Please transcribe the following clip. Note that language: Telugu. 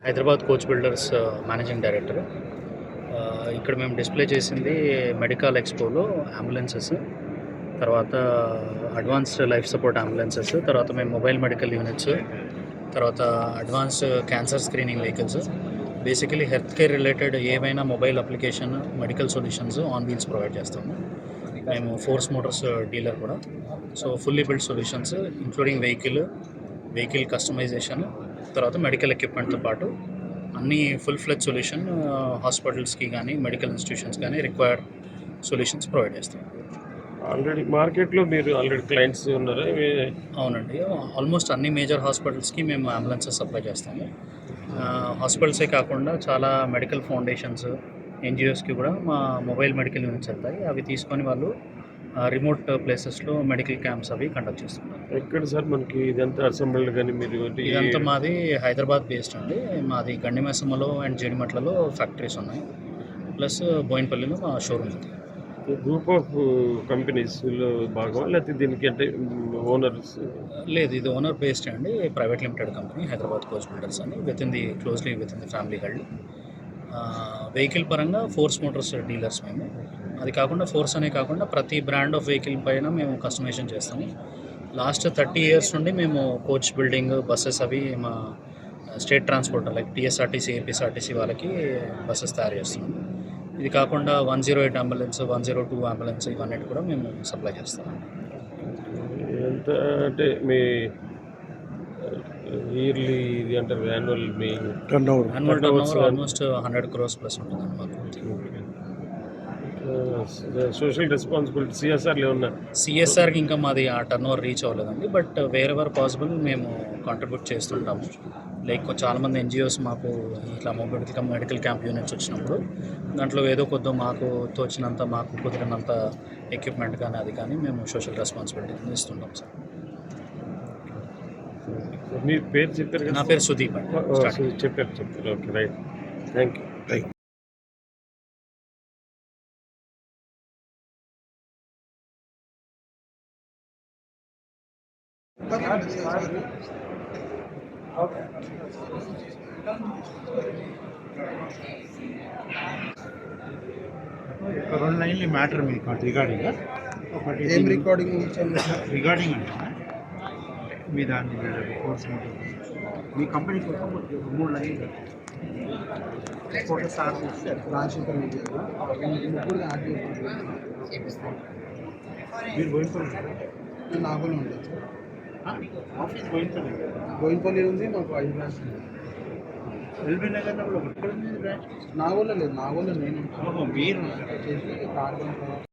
Hyderabad coach builders managing director. ఇక్కడ మేము డిస్ప్లే చేసింది మెడికల్ ఎక్స్పోలో అంబులెన్సెస్, తర్వాత అడ్వాన్స్డ్ లైఫ్ సపోర్ట్ అంబులెన్సెస్, తర్వాత మేము మొబైల్ మెడికల్ యూనిట్స్, తర్వాత advanced cancer screening vehicles, basically health care related ఏవైనా mobile application, medical solutions on wheels provide చేస్తాము. మేము ఫోర్స్ మోటార్స్ డీలర్ కూడా. So fully build solutions including vehicle customisation, తర్వాత మెడికల్ ఎక్విప్మెంట్తో పాటు అన్ని ఫుల్ ఫ్లెజ్ సొల్యూషన్ హాస్పిటల్స్కి కానీ మెడికల్ ఇన్స్టిట్యూషన్స్ కానీ రిక్వైర్డ్ సొల్యూషన్స్ ప్రొవైడ్ చేస్తాం. ఆల్రెడీ మార్కెట్లో మీరు ఆల్రెడీ క్లయింట్స్ ఉన్నారా? అవునండి, ఆల్మోస్ట్ అన్ని మేజర్ హాస్పిటల్స్కి మేము అంబులెన్సెస్ సప్లై చేస్తాము. హాస్పిటల్సే కాకుండా చాలా మెడికల్ ఫౌండేషన్స్, ఎన్జిఓస్కి కూడా మా మొబైల్ మెడికల్ యూనిట్స్ వెళ్తాయి. అవి తీసుకొని వాళ్ళు రిమోట్ ప్లేసెస్లో మెడికల్ క్యాంప్స్ అవి కండక్ట్ చేస్తున్నారు. ఎక్కడ సార్ మనకి ఇదంతా అసెంబ్ల్డ్ కానీ మీరు? ఇదంతా మాది హైదరాబాద్ బేస్డ్ అండి. మాది గండిమైసమ్మలో అండ్ జేడిమట్లలో ఫ్యాక్టరీస్ ఉన్నాయి, ప్లస్ బోయిన్పల్లిలో మా షోరూమ్ ఉంది. గ్రూప్ ఆఫ్ కంపెనీస్లో భాగం లేకపోతే దీనికి అంటే ఓనర్స్? లేదు, ఇది ఓనర్ బేస్డ్ అండి. Private limited company Hyderabad coach builders అని, closely with in the family held. Vehicle పరంగా ఫోర్స్ మోటార్స్ డీలర్స్ మేము. అది కాకుండా ఫోర్స్ అనే కాకుండా ప్రతి బ్రాండ్ ఆఫ్ వెహికల్ పైన మేము కస్టమైజేషన్ చేస్తాము. లాస్ట్ 30 years నుండి మేము కోచ్ బిల్డింగ్, బస్సెస్ అవి మా state transport like TSRTC, APSRTC వాళ్ళకి బస్సెస్ తయారు చేస్తున్నాము. ఇది కాకుండా 108 అంబులెన్స్, 102 అంబులెన్స్ ఇవన్నీ కూడా మేము సప్లై చేస్తాము. ఎంత అంటే మీ ఇయర్లీ ఇది అంటారు యాన్యువల్ మీ turnover almost 100 crores plus ఉంటుందండి మాకు. సోషల్ రెస్పాన్సిబిలిటీ సిఎస్ఆర్లు ఏమన్నా? సిఎస్ఆర్కి ఇంకా మాది ఆ టర్న్ ఓవర్ రీచ్ అవ్వలేదండి, బట్ వేరెవర్ పాసిబుల్ మేము కాంట్రిబ్యూట్ చేస్తుంటాము. లైక్ చాలామంది ఎన్జిఓస్ మాకు ఇట్లా మెడికల్ క్యాంప్ యూనిట్స్ వచ్చినప్పుడు దాంట్లో ఏదో కొద్దిగా మాకు తోచినంత, మాకు కుదిరినంత ఎక్విప్మెంట్ కానీ అది కానీ మేము సోషల్ రెస్పాన్సిబిలిటీ ఇస్తుంటాం సార్. మీ పేరు చెప్పారు? నా పేరు సుదీప్ అండి. చెప్పారు. Okay, right, thank you. రెండు లైన్లు మ్యాటర్ మీకు రిగార్డింగ్ ఒకటి ఏం రికార్డింగ్ రిగార్డింగ్ అంటే మీ దాన్ని కోర్స్ మీ కంపెనీ కోసం 3 లైన్లు ఫోటో స్టార్ట్ చేస్తే రాజశేఖర్ ముగ్గురు యాడ్ మీరు పోయిపోయింది నాగోలు ఉంటుంది సార్. ఆఫీస్ పోయిపోయింది, బోయినపల్లి ఉంది, మాకు 5 బ్రాంచ్ ఉంది. ఎల్బీ నగర్లో కూడా ఒకటి బ్రాంచ్. నాగోల్లో లేదు, నాగోల్లో నేను మీరు చేసి